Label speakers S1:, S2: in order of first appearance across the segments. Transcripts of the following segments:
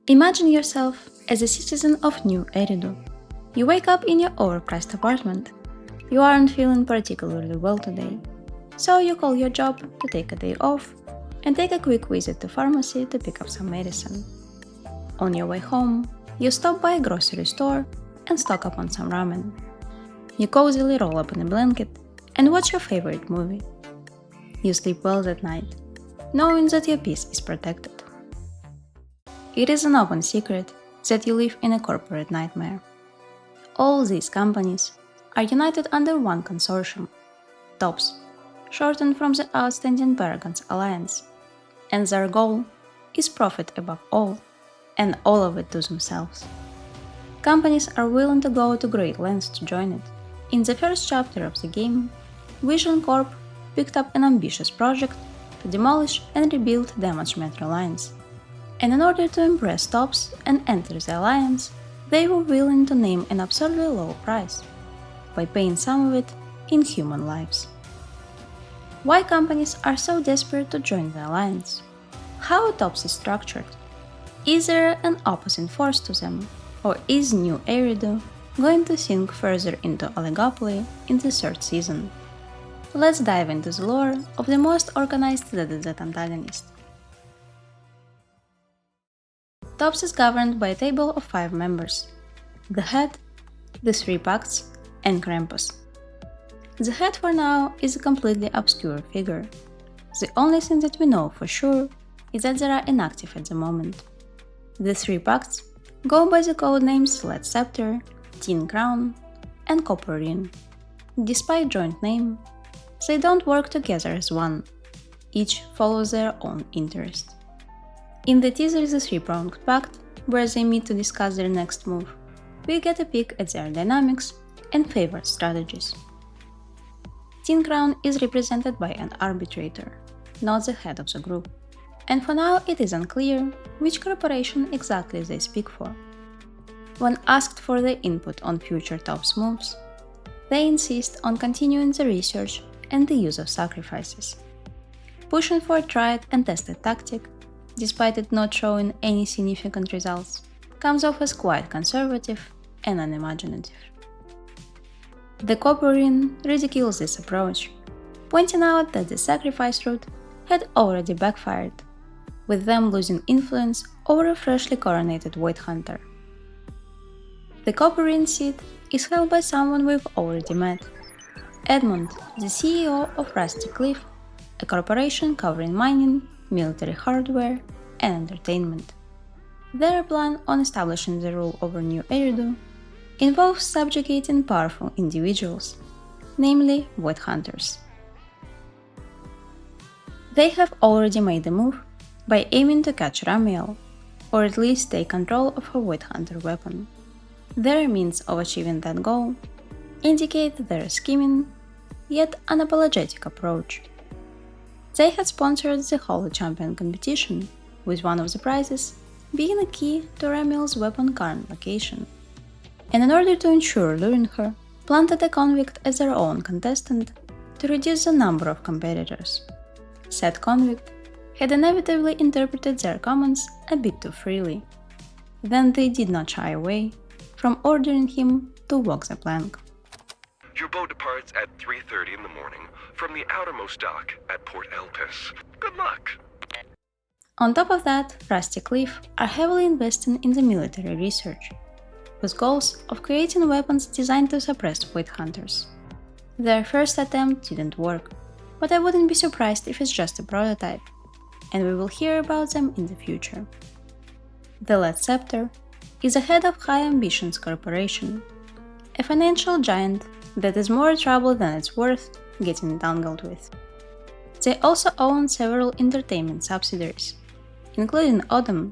S1: Imagine yourself as a citizen of New Eridu. You wake up in your overpriced apartment. You aren't feeling particularly well today, so you call your job to take a day off and take a quick visit to pharmacy to pick up some medicine. On your way home, you stop by a grocery store and stock up on some ramen. You cozily roll up in a blanket and watch your favorite movie. You sleep well that night, knowing that your peace is protected. It is an open secret that you live in a corporate nightmare. All these companies are united under one consortium, TOPS, shortened from the Outstanding Paragons Alliance, and their goal is profit above all, and all of it to themselves. Companies are willing to go to great lengths to join it. In the first chapter of the game, Vision Corp picked up an ambitious project to demolish and rebuild damaged metro lines. And in order to impress TOPS and enter the alliance, they were willing to name an absurdly low price, by paying some of it in human lives. Why companies are so desperate to join the alliance? How TOPS is structured? Is there an opposing force to them? Or is New Eridu going to sink further into oligopoly in the third season? Let's dive into the lore of the most organized ZZZ antagonist. TOPS is governed by a table of 5 members: the head, the 3 pacts, and Krampus. The head for now is a completely obscure figure. The only thing that we know for sure is that they are inactive at the moment. The 3 pacts go by the codenames Lead Scepter, Tin Crown, and Copper Ring. Despite joint name, they don't work together as one. Each follows their own interest. In the teaser The Three-Pronged Pact, where they meet to discuss their next move, we get a peek at their dynamics and favored strategies. Tin Crown is represented by an arbitrator, not the head of the group, and for now it is unclear which corporation exactly they speak for. When asked for their input on future TOPS moves, they insist on continuing the research and the use of sacrifices, pushing for a tried and tested tactic, despite it not showing any significant results, comes off as quite conservative and unimaginative. The Copper Ring ridicules this approach, pointing out that the sacrifice route had already backfired, with them losing influence over a freshly coronated White Hunter. The Copper Ring seat is held by someone we've already met, Edmund, the CEO of Roscaelifer, a corporation covering mining, military hardware, and entertainment. Their plan on establishing the rule over New Eridu involves subjugating powerful individuals, namely White Hunters. They have already made a move by aiming to catch Ramiel, or at least take control of her White Hunter weapon. Their means of achieving that goal indicate their scheming, yet unapologetic approach. They had sponsored the Holy Champion competition, with one of the prizes being a key to Ramiel's weapon current location, and in order to ensure luring her, planted a convict as their own contestant to reduce the number of competitors. Said convict had inevitably interpreted their comments a bit too freely. Then they did not shy away from ordering him to walk the plank.
S2: Your boat departs at 3:30 in the morning from the outermost dock at Port Elpis. Good luck!
S1: On top of that, Roscaelifer are heavily investing in the military research, with goals of creating weapons designed to suppress White Hunters. Their first attempt didn't work, but I wouldn't be surprised if it's just a prototype, and we will hear about them in the future. The Lead Scepter is the head of High Ambitions Corporation, a financial giant that is more trouble than it's worth getting entangled with. They also own several entertainment subsidiaries, including Odom,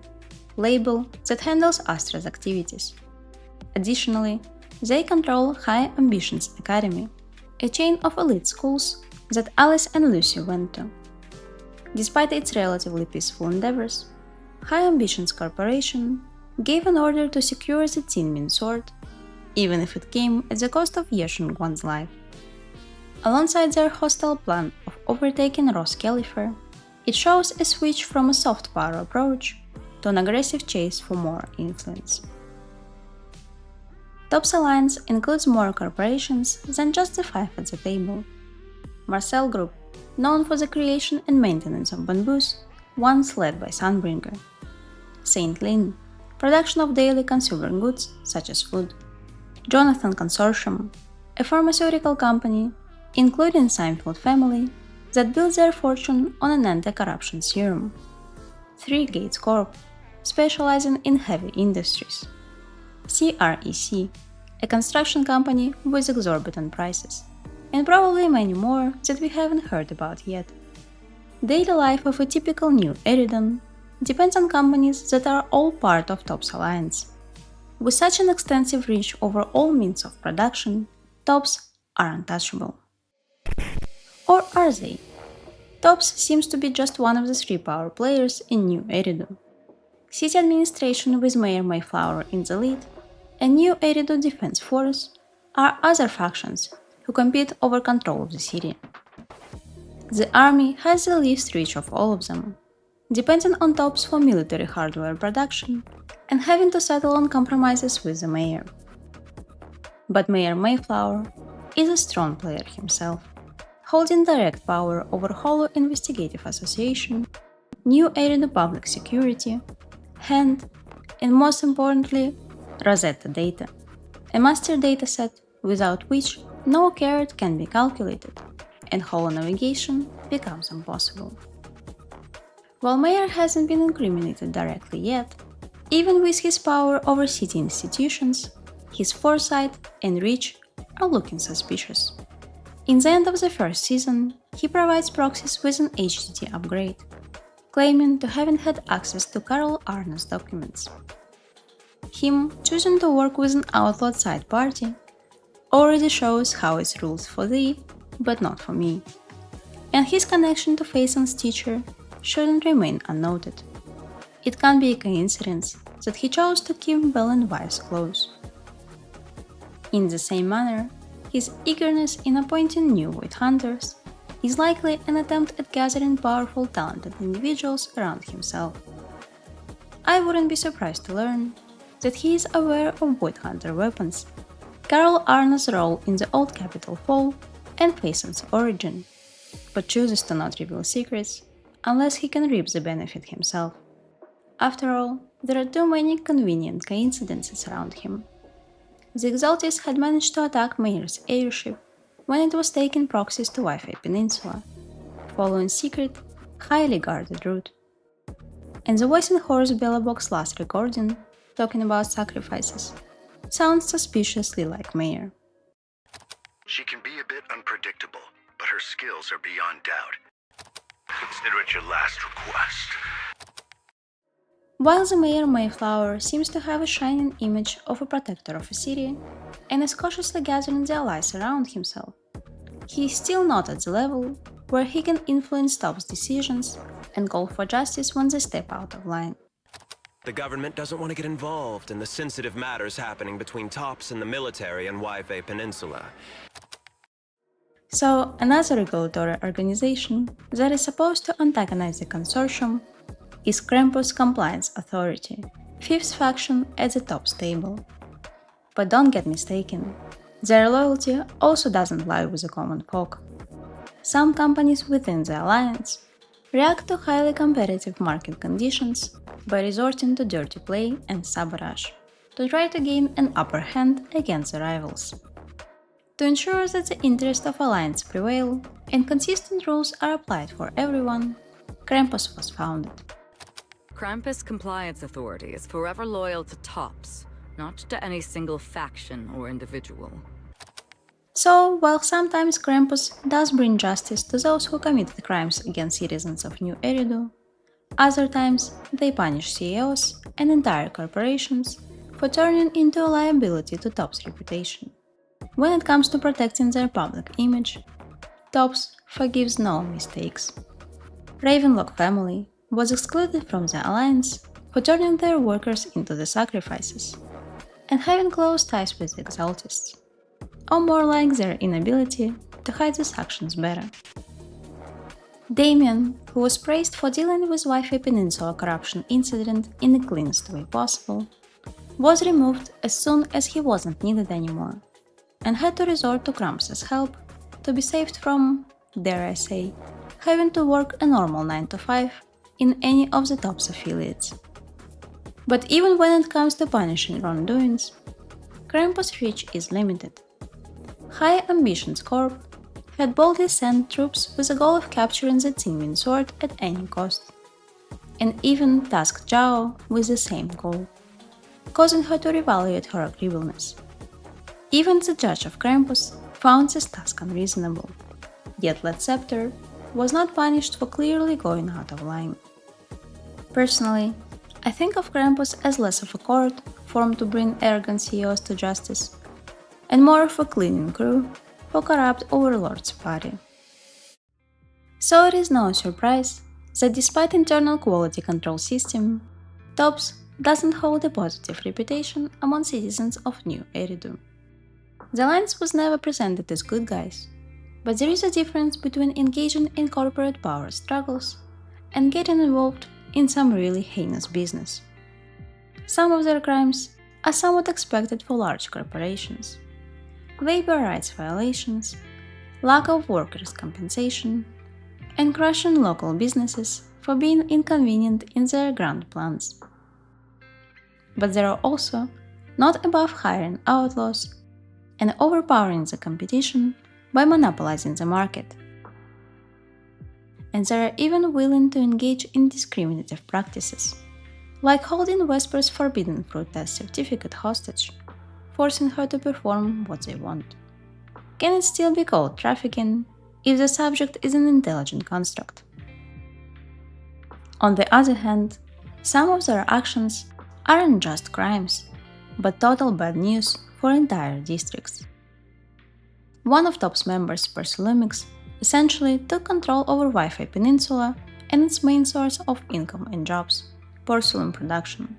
S1: label that handles Astra's activities. Additionally, they control High Ambitions Academy, a chain of elite schools that Alice and Lucy went to. Despite its relatively peaceful endeavors, High Ambitions Corporation gave an order to secure the Tin Min sword, even if it came at the cost of Yeshun Guan's life. Alongside their hostile plan of overtaking Roscaelifer, it shows a switch from a soft power approach to an aggressive chase for more influence. TOP's alliance includes more corporations than just the 5 at the table. Marcel Group, known for the creation and maintenance of bamboos, once led by Sunbringer. Saint Lin, production of daily consumer goods such as food. Jonathan Consortium, a pharmaceutical company, including Seinfeld family, that built their fortune on an anti-corruption serum. 3 Gates Corp, specializing in heavy industries. CREC, a construction company with exorbitant prices, and probably many more that we haven't heard about yet. Daily life of a typical new Eridan depends on companies that are all part of TOP's alliance. With such an extensive reach over all means of production, TOPs are untouchable. Or are they? TOPS seems to be just one of the 3 power players in New Eridu. City administration with Mayor Mayflower in the lead, and New Eridu Defense Force are other factions who compete over control of the city. The army has the least reach of all of them, depending on TOPS for military hardware production and having to settle on compromises with the mayor. But Mayor Mayflower is a strong player himself, holding direct power over Hollow Investigative Association, New Eridu Public Security, HAND, and most importantly, Rosetta Data, a master dataset without which no carrot can be calculated, and Hollow navigation becomes impossible. While Mayor hasn't been incriminated directly yet, even with his power over city institutions, his foresight and reach are looking suspicious. In the end of the first season, he provides proxies with an HTTP upgrade, claiming to having had access to Carol Arna's documents. Him choosing to work with an outlawed side party already shows how it's rules for thee, but not for me. And his connection to Faison's teacher shouldn't remain unnoted. It can't be a coincidence that he chose to keep Belle and Vice close. In the same manner, his eagerness in appointing new Void Hunters is likely an attempt at gathering powerful, talented individuals around himself. I wouldn't be surprised to learn that he is aware of Void Hunter weapons, Carol Arna's role in the Old Capital Fall, and Faison's origin, but chooses to not reveal secrets unless he can reap the benefit himself. After all, there are too many convenient coincidences around him. The Exaltis had managed to attack Mayor's airship when it was taking proxies to Wi-Fi Peninsula, following secret, highly guarded route. And the voice in Horus Bellabox's last recording, talking about sacrifices, sounds suspiciously like Mayor.
S3: She can be a bit unpredictable, but her skills are beyond doubt. Consider it your last request.
S1: While the Mayor Mayflower seems to have a shining image of a protector of a city and is cautiously gathering the allies around himself, he is still not at the level where he can influence TOP's decisions and call for justice when they step out of line.
S4: The government doesn't want to get involved in the sensitive matters happening between TOPS and the military and Wi-Fi Peninsula.
S1: So, another regulatory organization that is supposed to antagonize the consortium is Krampus Compliance Authority, 5th faction at the TOP's table. But don't get mistaken, their loyalty also doesn't lie with the common folk. Some companies within the alliance react to highly competitive market conditions by resorting to dirty play and sabotage to try to gain an upper hand against the rivals. To ensure that the interests of alliance prevail and consistent rules are applied for everyone, Krampus was founded.
S5: Krampus Compliance Authority is forever loyal to TOPS, not to any single faction or individual.
S1: So, while sometimes Krampus does bring justice to those who committed crimes against citizens of New Eridu, other times they punish CEOs and entire corporations for turning into a liability to TOP's reputation. When it comes to protecting their public image, TOPS forgives no mistakes. Ravenlock family was excluded from the alliance for turning their workers into the sacrifices and having close ties with the Exaltists, or more like their inability to hide these actions better. Damien, who was praised for dealing with Wi-Fi Peninsula corruption incident in the cleanest way possible, was removed as soon as he wasn't needed anymore, and had to resort to Krampus's help to be saved from, dare I say, having to work a normal 9 to 5 in any of the TOPS affiliates. But even when it comes to punishing wrongdoings, Krampus' reach is limited. High Ambitions Corp had boldly sent troops with the goal of capturing the Tsingmin sword at any cost, and even tasked Zhao with the same goal, causing her to reevaluate her agreeableness. Even the judge of Krampus found this task unreasonable, yet Led Scepter was not punished for clearly going out of line. Personally, I think of Krampus as less of a court formed to bring arrogant CEOs to justice, and more of a cleaning crew for corrupt overlords' party. So it is no surprise that despite internal quality control system, TOPS doesn't hold a positive reputation among citizens of New Eridu. The Alliance was never presented as good guys, but there is a difference between engaging in corporate power struggles and getting involved in some really heinous business. Some of their crimes are somewhat expected for large corporations. Labor rights violations, lack of workers' compensation, and crushing local businesses for being inconvenient in their grand plans. But there are also not above hiring outlaws and overpowering the competition by monopolizing the market. And they are even willing to engage in discriminative practices, like holding Vesper's forbidden fruit test certificate hostage, forcing her to perform what they want. Can it still be called trafficking if the subject is an intelligent construct? On the other hand, some of their actions aren't just crimes, but total bad news for entire districts. One of TOPS members, Persulumix, essentially took control over Wi-Fi Peninsula and its main source of income and jobs, porcelain production.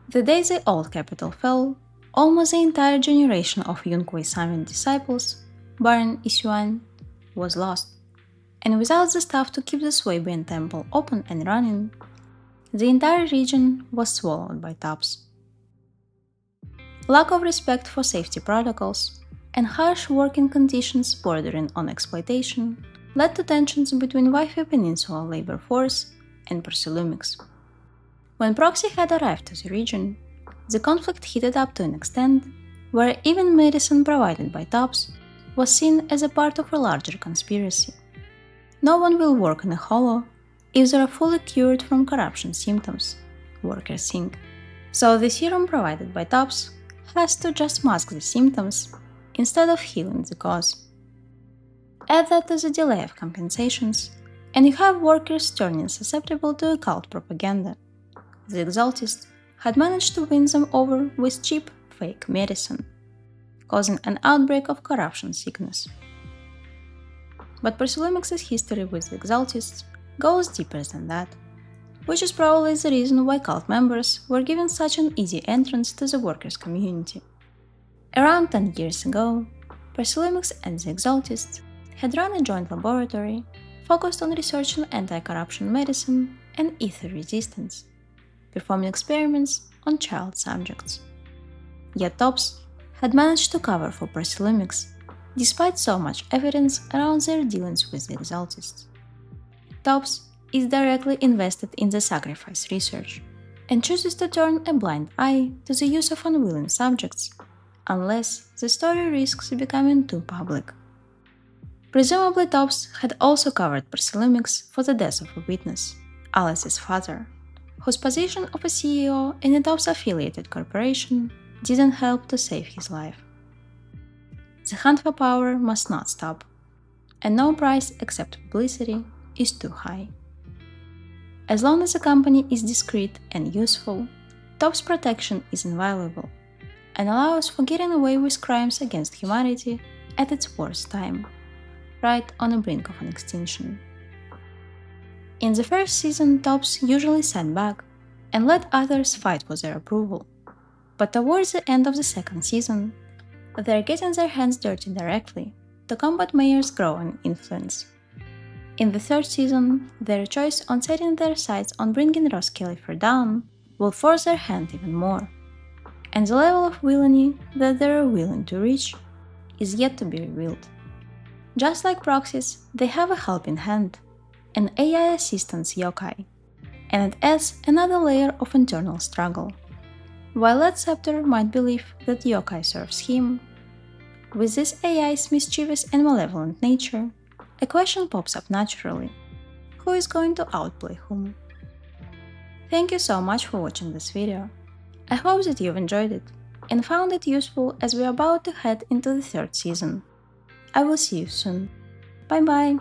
S1: The day the old capital fell, almost the entire generation of Yunquei Summit disciples, barring Isuan, was lost, and without the staff to keep the Swabian temple open and running, the entire region was swallowed by TOPS. Lack of respect for safety protocols and harsh working conditions bordering on exploitation led to tensions between Wi-Fi Peninsula labor force and Persulumix. When Proxy had arrived to the region, the conflict heated up to an extent where even medicine provided by TOPS was seen as a part of a larger conspiracy. No one will work in a hollow if they are fully cured from corruption symptoms, workers think. So the serum provided by TOPS has to just mask the symptoms instead of healing the cause. Add that to the delay of compensations, and you have workers turning susceptible to occult propaganda. The Exaltists had managed to win them over with cheap, fake medicine, causing an outbreak of corruption sickness. But Persulumix's history with the Exaltists goes deeper than that, which is probably the reason why cult members were given such an easy entrance to the workers' community. Around 10 years ago, Persulumix and the Exaltists had run a joint laboratory focused on researching anti-corruption medicine and ether resistance, performing experiments on child subjects. Yet TOPS had managed to cover for Persulumix, despite so much evidence around their dealings with the Exaltists. TOPS is directly invested in the sacrifice research, and chooses to turn a blind eye to the use of unwilling subjects, unless the story risks becoming too public. Presumably TOPS had also covered Persulumix for the death of a witness, Alice's father, whose position of a CEO in a TOPS-affiliated corporation didn't help to save his life. The hunt for power must not stop, and no price except publicity is too high. As long as a company is discreet and useful, TOPS protection is inviolable, and allows for getting away with crimes against humanity at its worst time, right on the brink of an extinction. In the first season, TOPS usually sat back and let others fight for their approval, but towards the end of the second season, they're getting their hands dirty directly to combat Mayer's growing influence. In the third season, their choice on setting their sights on bringing Roscaelifer down will force their hand even more, and the level of villainy that they are willing to reach is yet to be revealed. Just like proxies, they have a helping hand, an AI assistance yokai, and it adds another layer of internal struggle. While Led Scepter might believe that yokai serves him, with this AI's mischievous and malevolent nature, a question pops up naturally: who is going to outplay whom? Thank you so much for watching this video. I hope that you've enjoyed it and found it useful as we're about to head into the third season. I will see you soon. Bye bye!